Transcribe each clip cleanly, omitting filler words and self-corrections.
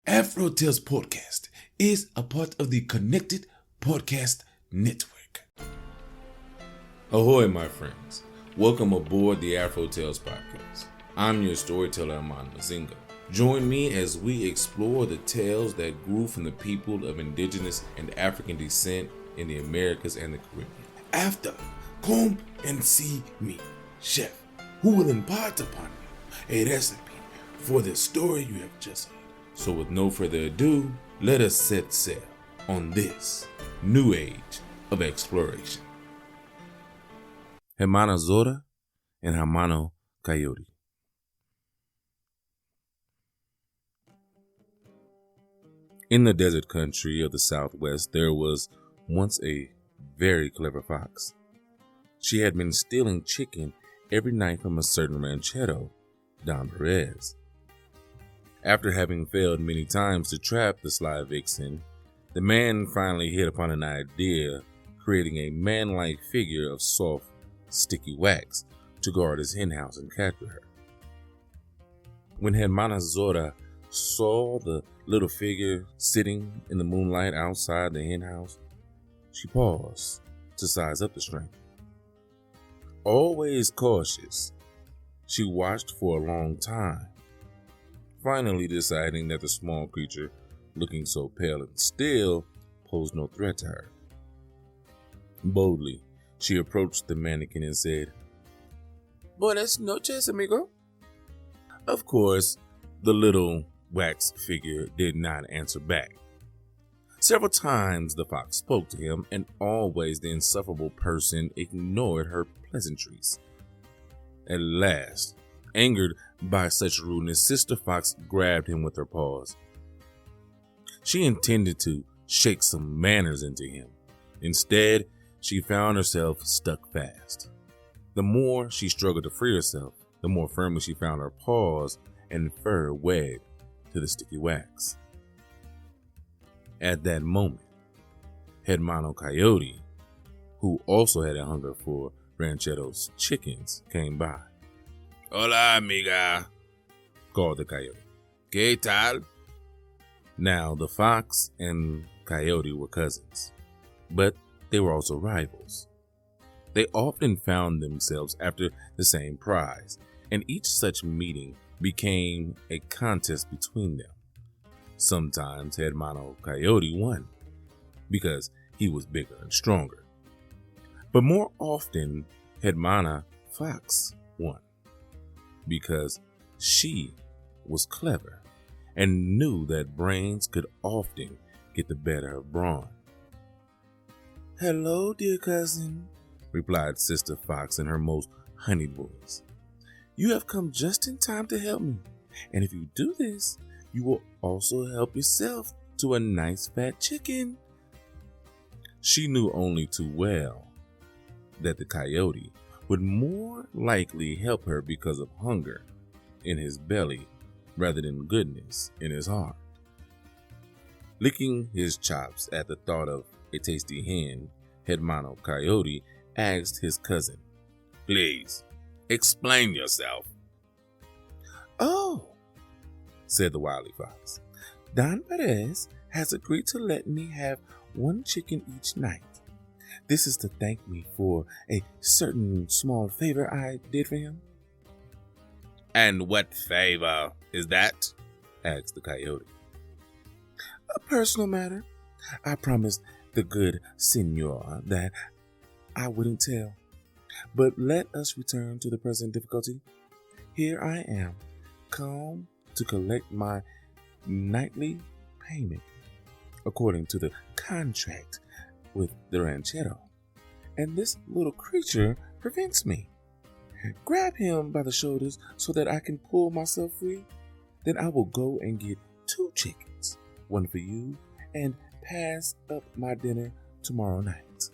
Afro Tales podcast is a part of the Connected Podcast Network. Ahoy, my friends. Welcome aboard the Afro Tales podcast. I'm your storyteller, Hermana Fox. Join me as we explore the tales that grew from the people of Indigenous and African descent in the Americas and the Caribbean. After, come and see me, chef, who will impart upon you a recipe for the story you have just heard. So with no further ado, let us set sail on this new age of exploration. Hermana Zora and Hermano Coyote. In the desert country of the Southwest, there was once a very clever fox. She had been stealing chicken every night from a certain ranchero, Don Perez. After having failed many times to trap the sly vixen, the man finally hit upon an idea, creating a man-like figure of soft, sticky wax to guard his henhouse and capture her. When Hermana Zora saw the little figure sitting in the moonlight outside the henhouse, she paused to size up the strength. Always cautious, she watched for a long time, finally deciding that the small creature, looking so pale and still, posed no threat to her. Boldly, she approached the mannequin and said, "Buenas noches, amigo." Of course, the little wax figure did not answer back. Several times the fox spoke to him, and always the insufferable person ignored her pleasantries. At last, angered by such rudeness, Sister Fox grabbed him with her paws. She intended to shake some manners into him. Instead, she found herself stuck fast. The more she struggled to free herself, the more firmly she found her paws and fur wed to the sticky wax. At that moment, Hermano Coyote, who also had a hunger for ranchero's chickens, came by. "Hola, amiga," called the coyote. "¿Qué tal?" Now, the fox and coyote were cousins, but they were also rivals. They often found themselves after the same prize, and each such meeting became a contest between them. Sometimes Hermano Coyote won because he was bigger and stronger, but more often Hermana Fox won because she was clever and knew that brains could often get the better of brawn. "Hello, dear cousin," replied Sister Fox in her most honeyed voice. "You have come just in time to help me, and if you do this, you will also help yourself to a nice fat chicken." She knew only too well that the coyote would more likely help her because of hunger in his belly rather than goodness in his heart. Licking his chops at the thought of a tasty hen, Hermano Coyote asked his cousin, "Please, explain yourself." "Oh," said the wily fox, "Don Perez has agreed to let me have one chicken each night. This is to thank me for a certain small favor I did for him." "And what favor is that?" asked the coyote. "A personal matter. I promised the good senor that I wouldn't tell. But let us return to the present difficulty. Here I am, come to collect my nightly payment according to the contract with the ranchero, and this little creature prevents me. Grab him by the shoulders so that I can pull myself free. Then I will go and get 2 chickens, one for you, and pass up my dinner tomorrow night."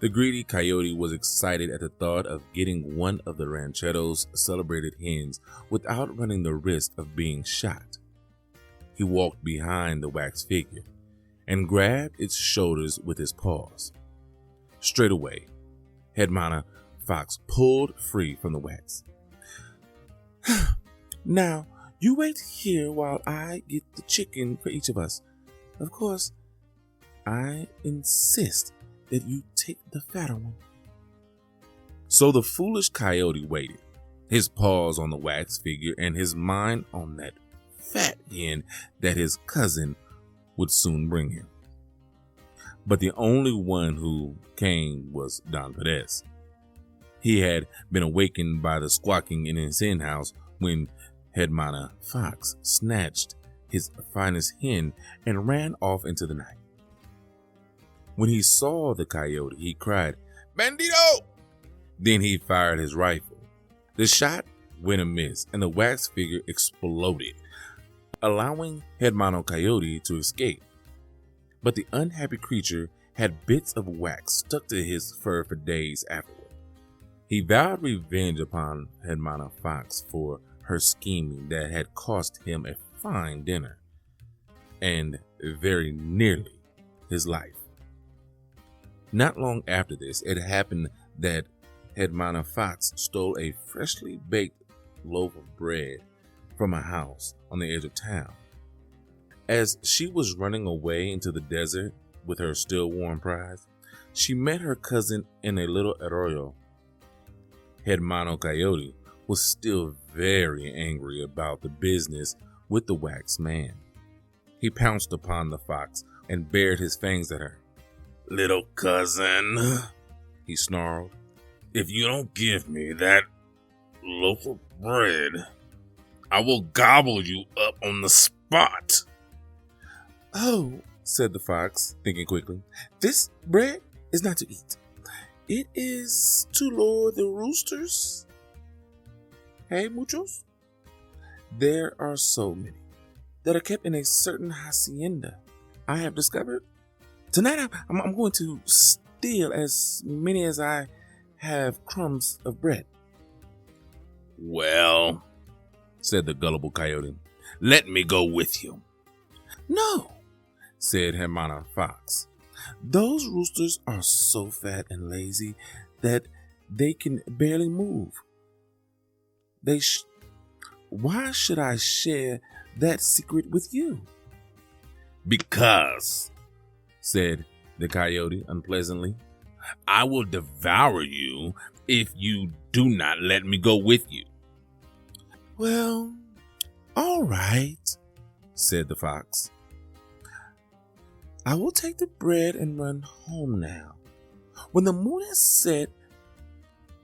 The greedy coyote was excited at the thought of getting one of the ranchero's celebrated hens without running the risk of being shot. He walked behind the wax figure and grabbed its shoulders with his paws. Straight away, Hermana Fox pulled free from the wax. "Now You wait here while I get the chicken for each of us. Of course, I insist that you take the fatter one." So the foolish coyote waited, his paws on the wax figure and his mind on that fat hen that his cousin would soon bring him. But the only one who came was Don Perez. He had been awakened by the squawking in his henhouse when Hermana Fox snatched his finest hen and ran off into the night. When he saw the coyote, he cried, "Bandito!" Then he fired his rifle. The shot went amiss and the wax figure exploded, allowing Hermano Coyote to escape. But the unhappy creature had bits of wax stuck to his fur for days afterward. He vowed revenge upon Hermana Fox for her scheming that had cost him a fine dinner and very nearly his life. Not long after this, it happened that Hermana Fox stole a freshly baked loaf of bread from a house on the edge of town. As she was running away into the desert with her still warm prize, she met her cousin in a little arroyo. Hermano Coyote was still very angry about the business with the wax man. He pounced upon the fox and bared his fangs at her. "Little cousin," he snarled, "if you don't give me that loaf of bread, I will gobble you up on the spot." "Oh," said the fox, thinking quickly, "this bread is not to eat. It is to lure the roosters. Hey, muchos? There are so many that are kept in a certain hacienda I have discovered. Tonight I'm going to steal as many as I have crumbs of bread." "Well," said the gullible coyote, "let me go with you." "No," said Hermana Fox. "Those roosters are so fat and lazy that they can barely move. Why should I share that secret with you?" "Because," said the coyote unpleasantly, "I will devour you if you do not let me go with you." "Well, all right," said the fox. "I will take the bread and run home now. When the moon has set,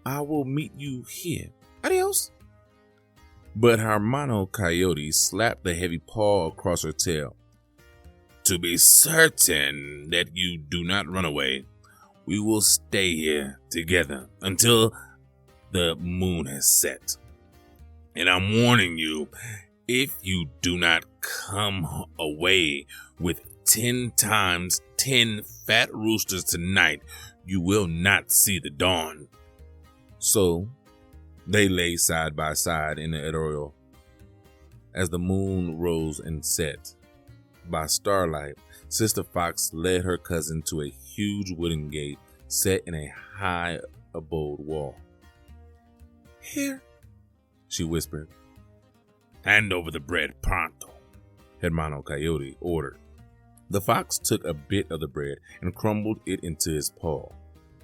I will meet you here. Adios." But Hermano Coyote slapped the heavy paw across her tail. "To be certain that you do not run away, we will stay here together until the moon has set. And I'm warning you, if you do not come away with 10 times 10 fat roosters tonight, you will not see the dawn." So they lay side by side in the arroyo as the moon rose and set. By starlight, Sister Fox led her cousin to a huge wooden gate set in a high abode wall. "Here," she whispered. "Hand over the bread pronto," Hermano Coyote ordered. The fox took a bit of the bread and crumbled it into his paw,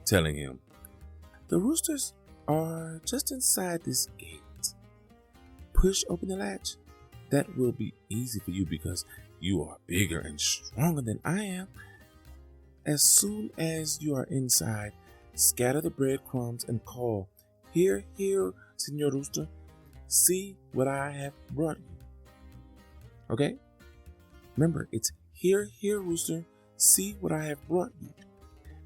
telling him, "The roosters are just inside this gate. Push open the latch. That will be easy for you because you are bigger and stronger than I am. As soon as you are inside, scatter the breadcrumbs and call, 'Here, here, Señor Rooster, see what I have brought you.' Okay? Remember, it's 'Here, here, Rooster, see what I have brought you.'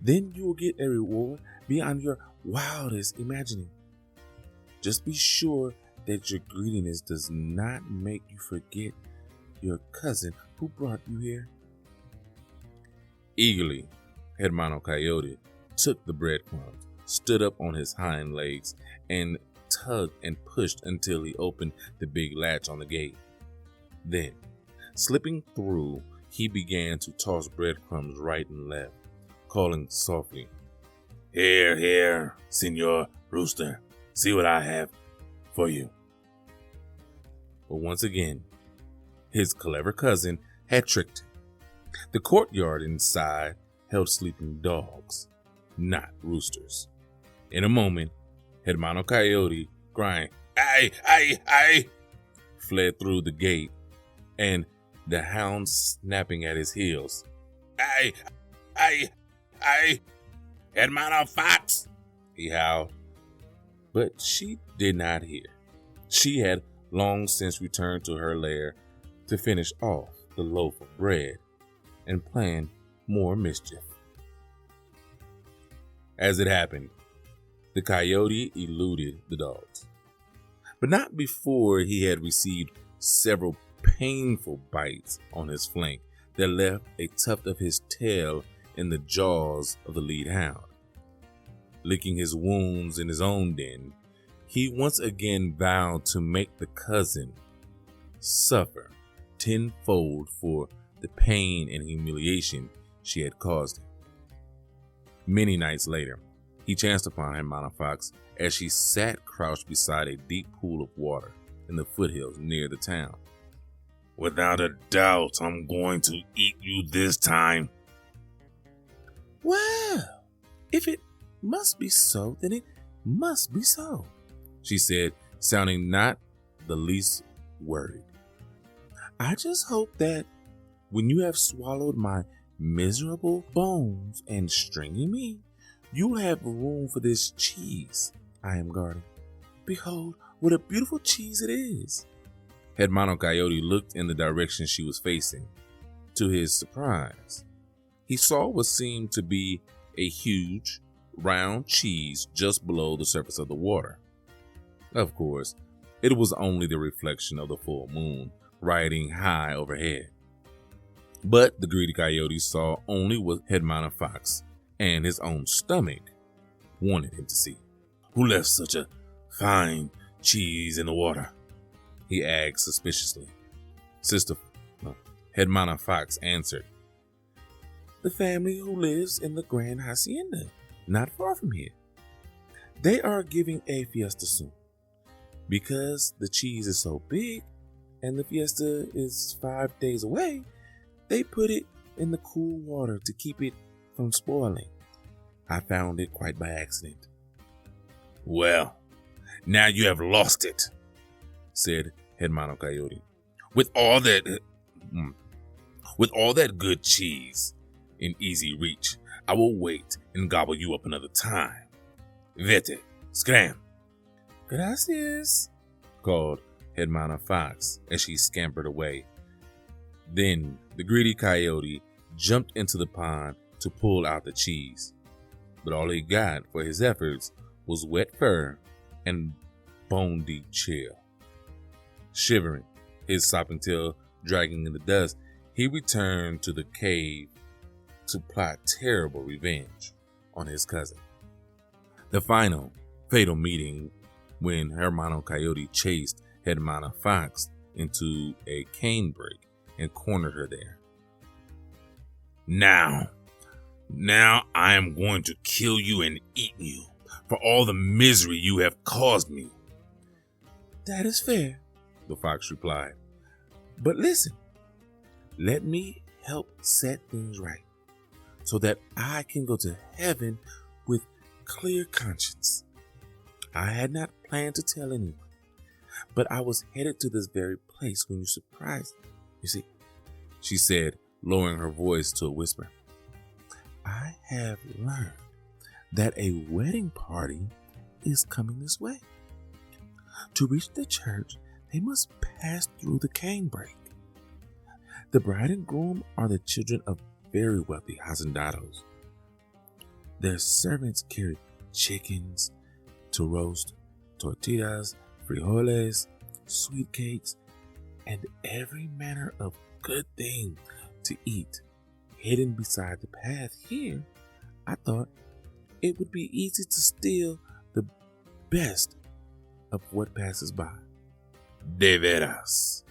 Then you will get a reward beyond your wildest imagining. Just be sure that your greediness does not make you forget your cousin who brought you here." Eagerly, Hermano Coyote took the breadcrumbs, stood up on his hind legs, and tugged and pushed until he opened the big latch on the gate. Then, slipping through, he began to toss breadcrumbs right and left, calling softly, "Here, here, Señor Rooster, see what I have for you." But once again, his clever cousin had tricked him. The courtyard inside held sleeping dogs, not roosters. In a moment, Hermano Coyote, crying, "Ay, ay, ay," fled through the gate, and the hound snapping at his heels. "Ay, ay, ay, Hermana Fox," he howled. But she did not hear. She had long since returned to her lair to finish off the loaf of bread and plan more mischief. As it happened, the coyote eluded the dogs, but not before he had received several painful bites on his flank that left a tuft of his tail in the jaws of the lead hound. Licking his wounds in his own den, he once again vowed to make the cousin suffer tenfold for the pain and humiliation she had caused him. Many nights later, he chanced upon Hermana Fox as she sat crouched beside a deep pool of water in the foothills near the town. "Without a doubt, I'm going to eat you this time." "Well, if it must be so, then it must be so," she said, sounding not the least worried. "I just hope that when you have swallowed my miserable bones and stringy meat, you'll have room for this cheese I am guarding. Behold, what a beautiful cheese it is." Hermano Coyote looked in the direction she was facing. To his surprise, he saw what seemed to be a huge, round cheese just below the surface of the water. Of course, it was only the reflection of the full moon riding high overhead. But the greedy coyote saw only what Hermana Fox and his own stomach wanted him to see. "Who left such a fine cheese in the water?" he asked suspiciously. Sister Hermana Fox answered, "The family who lives in the Grand Hacienda, not far from here. They are giving a fiesta soon. Because the cheese is so big and the fiesta is 5 days away, they put it in the cool water to keep it from spoiling. I found it quite by accident." "Well, now you have lost it," said Hermano Coyote. With all that good cheese in easy reach, I will wait and gobble you up another time. Vete, scram." "Gracias," called Hermana Fox as she scampered away. Then the greedy coyote jumped into the pond to pull out the cheese, but all he got for his efforts was wet fur and bone-deep chill. Shivering, his sopping tail dragging in the dust, he returned to the cave to plot terrible revenge on his cousin. The final, fatal meeting when Hermano Coyote chased Hermana Fox into a canebrake and cornered her there. Now I am going to kill you and eat you for all the misery you have caused me." "That is fair," the fox replied. "But listen, let me help set things right so that I can go to heaven with clear conscience. I had not planned to tell anyone, but I was headed to this very place when you surprised me. You see," she said, lowering her voice to a whisper, "I have learned that a wedding party is coming this way. To reach the church, they must pass through the canebrake. The bride and groom are the children of very wealthy hacendados. Their servants carry chickens to roast, tortillas, frijoles, sweet cakes, and every manner of good thing to eat hidden beside the path. Here, I thought it would be easy to steal the best of what passes by." "De veras?"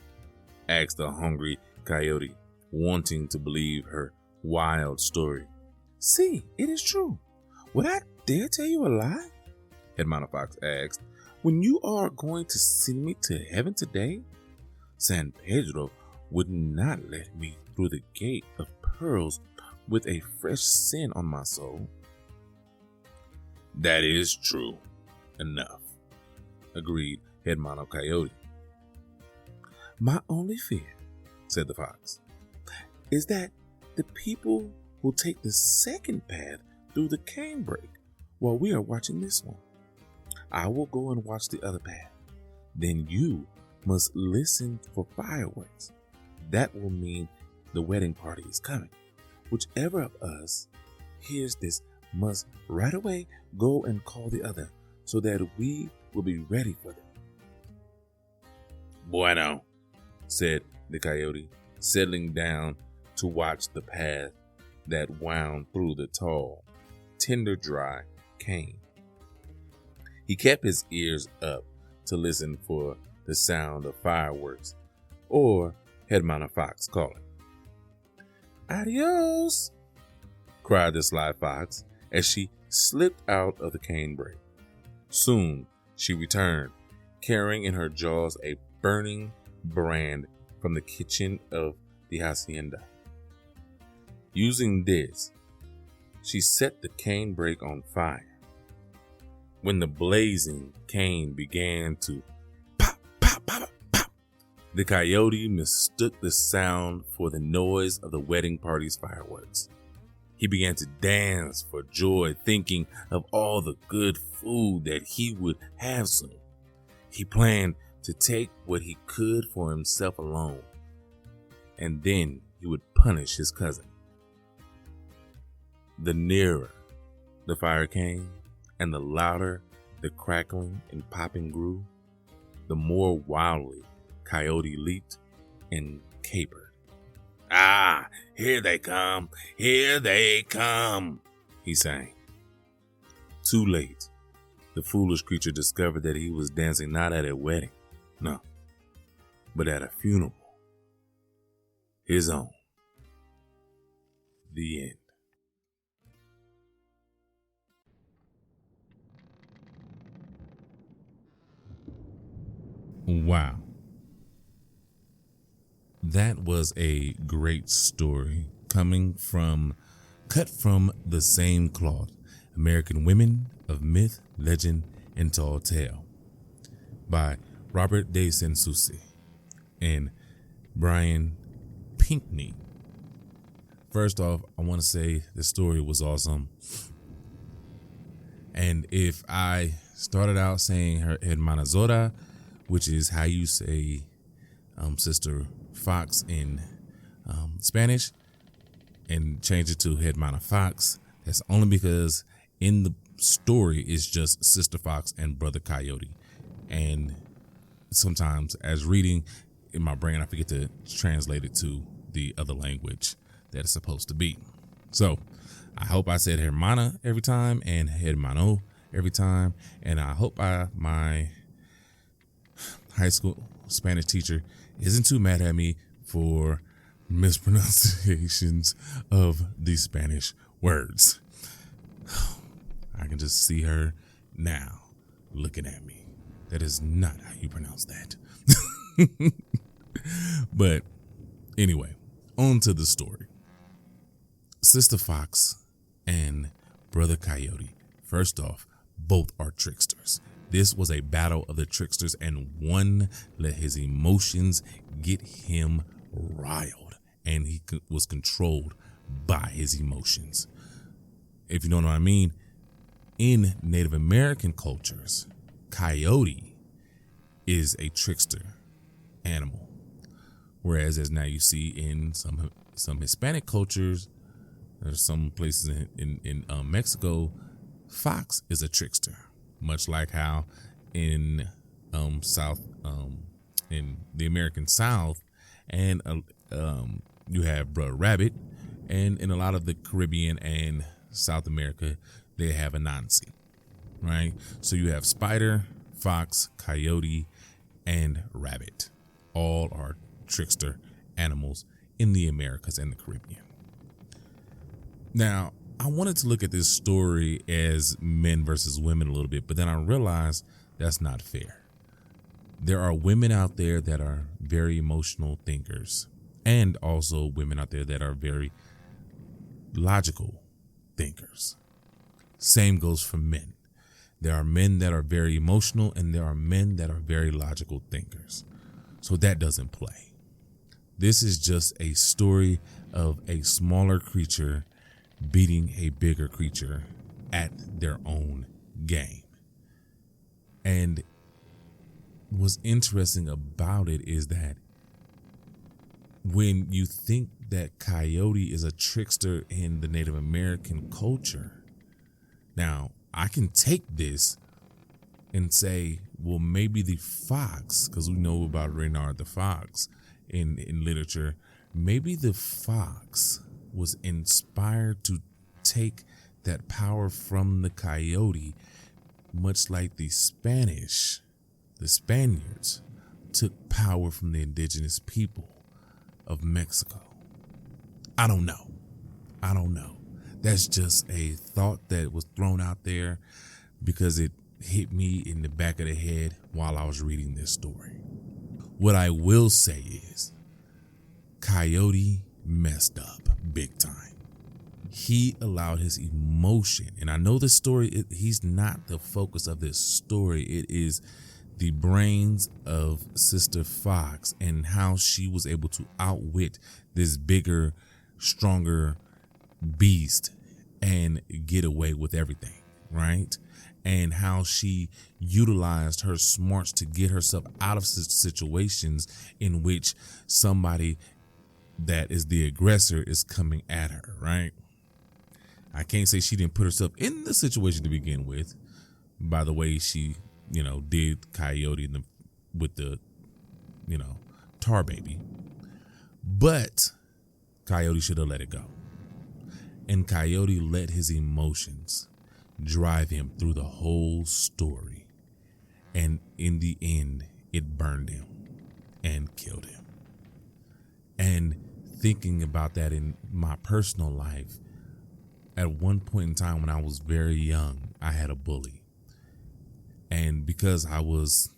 asked the hungry coyote, wanting to believe her wild story. "See, it is true. Would I dare tell you a lie?" Hermana Fox asked. "When you are going to send me to heaven today, San Pedro would not let me through the gate of pearls with a fresh sin on my soul. That is true enough, agreed Hermano Coyote. My only fear, said the fox, is that the people will take the second path through the canebrake while we are watching this one. I will go and watch the other path. Then you must listen for fireworks. That will mean the wedding party is coming. Whichever of us hears this must right away go and call the other so that we will be ready for them. Bueno, said the coyote, settling down to watch the path that wound through the tall, tender dry cane. He kept his ears up to listen for the sound of fireworks or Hermana Fox calling. Adios, cried the sly fox as she slipped out of the canebrake. Soon she returned, carrying in her jaws a burning brand from the kitchen of the hacienda. Using this, she set the canebrake on fire. When the blazing cane began to pop, pop, pop, pop, the coyote mistook the sound for the noise of the wedding party's fireworks. He began to dance for joy, thinking of all the good food that he would have soon. He planned to take what he could for himself alone, and then he would punish his cousin. The nearer the fire came, and the louder the crackling and popping grew, the more wildly Coyote leaped and capered. Ah, here they come, he sang. Too late, the foolish creature discovered that he was dancing not at a wedding, no, but at a funeral. His own. The end. Wow. That was a great story cut from the same cloth, American Women of Myth, Legend, and Tall Tale by Robert de Sousi and Brian Pinkney. First off, I want to say the story was awesome. And if I started out saying her Hermana Zora, which is how you say Sister Fox in Spanish, and change it to Hermana Fox, that's only because in the story it's just Sister Fox and Brother Coyote. And sometimes as reading in my brain, I forget to translate it to the other language that it's supposed to be. So I hope I said Hermana every time and Hermano every time. And I hope my high school Spanish teacher isn't too mad at me for mispronunciations of the Spanish words. I can just see her now looking at me. That is not how you pronounce that. But anyway, on to the story. Sister Fox and Brother Coyote. First off, both are tricksters. This was a battle of the tricksters, and one let his emotions get him riled, and he was controlled by his emotions. If you know what I mean, in Native American cultures, coyote is a trickster animal, whereas as now you see in some Hispanic cultures, there's some places in Mexico, fox is a trickster. Much like how in in the American South, and you have Brother Rabbit, and in a lot of the Caribbean and South America, they have Anansi, right? So you have spider, fox, coyote, and rabbit. All are trickster animals in the Americas and the Caribbean. Now, I wanted to look at this story as men versus women a little bit, but then I realized that's not fair. there are women out there that are very emotional thinkers, and also women out there that are very logical thinkers. Same goes for men. There are men that are very emotional, and there are men that are very logical thinkers. So that doesn't play. This is just a story of a smaller creature beating a bigger creature at their own game. And what's interesting about it is that when you think that Coyote is a trickster in the Native American culture, now I can take this and say, well, maybe the fox, because we know about Reynard the fox in literature, maybe the fox was inspired to take that power from the coyote, much like the Spaniards took power from the indigenous people of Mexico. I don't know. That's just a thought that was thrown out there because it hit me in the back of the head while I was reading this story. What I will say is Coyote messed up big time. He allowed his emotion, and I know the story, he's not the focus of this story. It is the brains of Sister Fox and how she was able to outwit this bigger, stronger beast and get away with everything, right? And how she utilized her smarts to get herself out of situations in which somebody that is the aggressor is coming at her, right? I can't say she didn't put herself in the situation to begin with by the way she, did Coyote with the, tar baby. But Coyote should have let it go. And Coyote let his emotions drive him through the whole story. And in the end, it burned him and killed him. And thinking about that in my personal life, at one point in time when I was very young, I had a bully. And because I was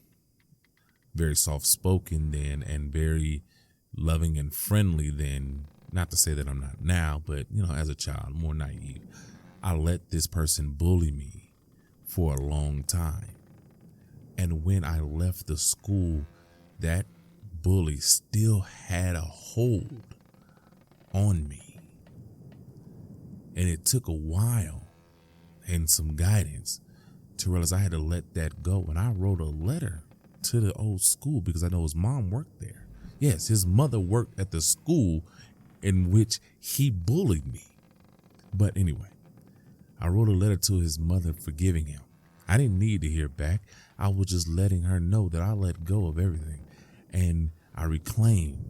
very soft-spoken then and very loving and friendly then, not to say that I'm not now, but, as a child, more naive, I let this person bully me for a long time. And when I left the school, that bully still had a hold on me. And it took a while and some guidance to realize I had to let that go. And I wrote a letter to the old school because I know his mom worked there. Yes, his mother worked at the school in which he bullied me. But anyway, I wrote a letter to his mother forgiving him. I didn't need to hear back. I was just letting her know that I let go of everything and I reclaimed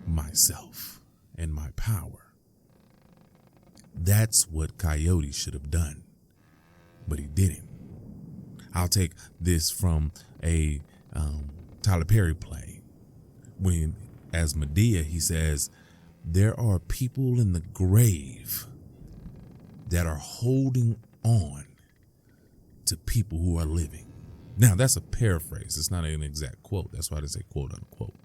myself and my power. That's what Coyote should have done, but he didn't. I'll take this from a Tyler Perry play when, as Medea, he says, there are people in the grave that are holding on to people who are living. Now, that's a paraphrase. It's not an exact quote. That's why they say quote unquote.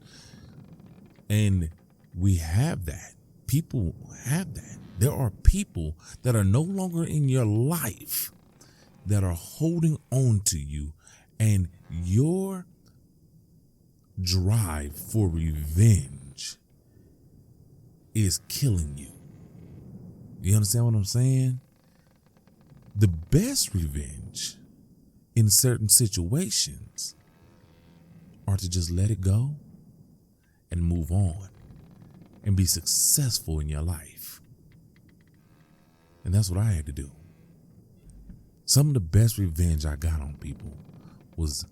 And we have that. People have that. There are people that are no longer in your life that are holding on to you, and your drive for revenge is killing you. You understand what I'm saying? The best revenge in certain situations are to just let it go and move on and be successful in your life. And that's what I had to do. Some of the best revenge I got on people was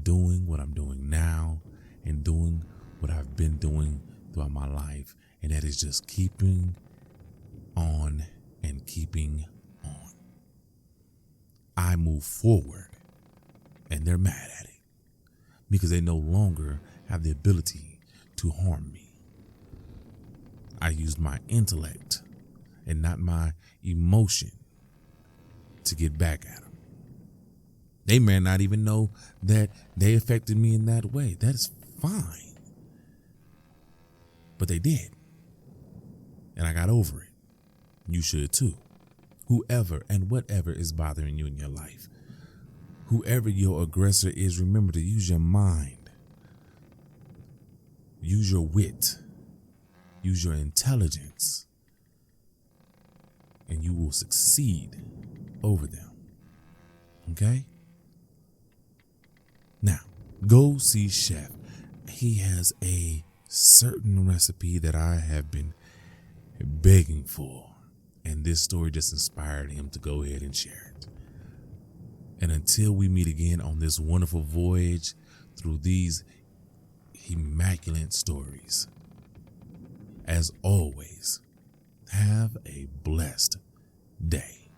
doing what I'm doing now and doing what I've been doing throughout my life. And that is just keeping on and keeping on. I move forward and they're mad at it because they no longer have the ability to harm me. I used my intellect and not my emotion to get back at them. They may not even know that they affected me in that way. That is fine. But they did. And I got over it. You should too. Whoever and whatever is bothering you in your life, whoever your aggressor is, remember to use your mind. Use your wit. Use your intelligence. And you will succeed over them. Okay? Now, go see Chef. He has a certain recipe that I have been begging for. And this story just inspired him to go ahead and share it. And until we meet again on this wonderful voyage through these immaculate stories, as always, have a blessed day.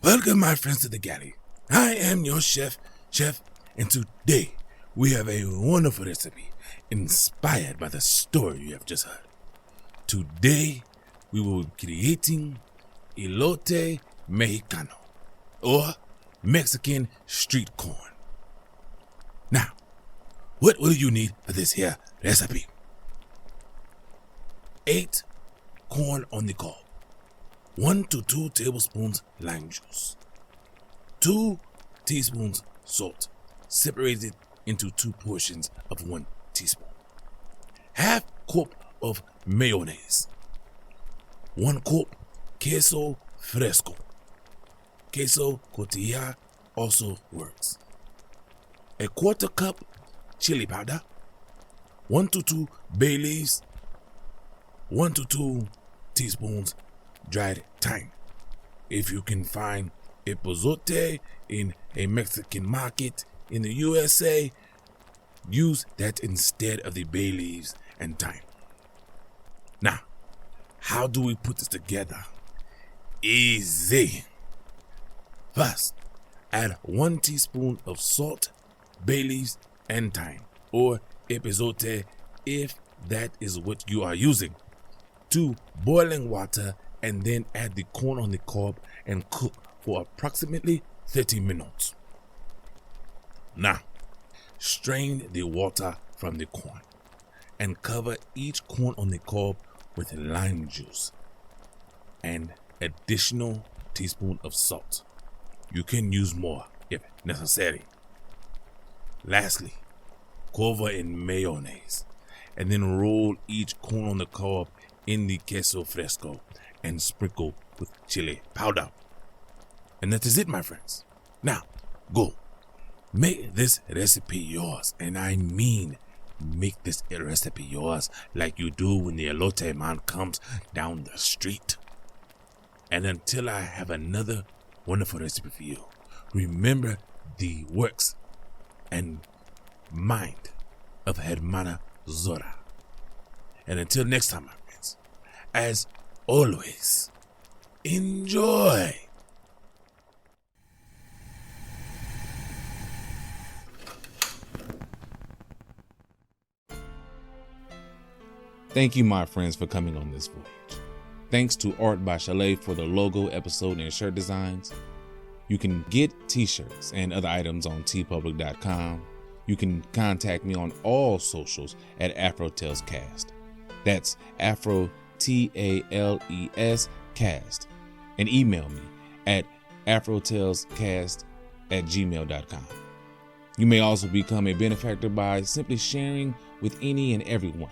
Welcome, my friends, to the Galley. I am your chef, and today we have a wonderful recipe inspired by the story you have just heard. Today we will be creating Elote Mexicano, or Mexican street corn. Now, what will you need for this here recipe? 8 corn on the cob, 1 to 2 tablespoons lime juice, 2 teaspoons salt, separated into 2 portions of 1 teaspoon, half cup of mayonnaise, 1 cup queso fresco. Queso cotija also works. A 1/4 cup chili powder, 1 to 2 bay leaves, 1 to 2 teaspoons dried thyme. If you can find epazote in a Mexican market in the USA, use that instead of the bay leaves and thyme. Now, how do we put this together? Easy. First, add 1 teaspoon of salt, bay leaves, and thyme, or epazote if that is what you are using, to boiling water, and then add the corn on the cob and cook for approximately 30 minutes. Now, strain the water from the corn and cover each corn on the cob with lime juice and additional teaspoon of salt. You can use more if necessary. Lastly, cover in mayonnaise and then roll each corn on the cob in the queso fresco and sprinkle with chili powder. And that is it, my friends. Now, go. Make this recipe yours, and I mean make this recipe yours like you do when the elote man comes down the street. And until I have another wonderful recipe for you, remember the works and mind of Hermana Zora. And until next time, my friends, as always, enjoy. Thank you, my friends, for coming on this voyage. Thanks to Art by Chalet for the logo, episode, and shirt designs. You can get t-shirts and other items on tpublic.com. You can contact me on all socials at AfroTalesCast. That's AfroTales Cast. And email me at AfroTalesCast@gmail.com. You may also become a benefactor by simply sharing with any and everyone,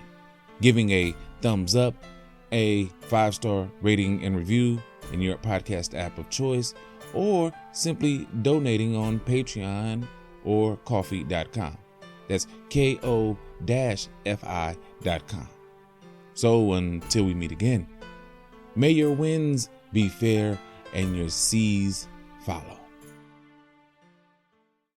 giving a thumbs up, a 5-star rating and review in your podcast app of choice, or simply donating on Patreon or Ko-fi.com. That's ko-fi.com. So until we meet again, may your winds be fair and your seas follow.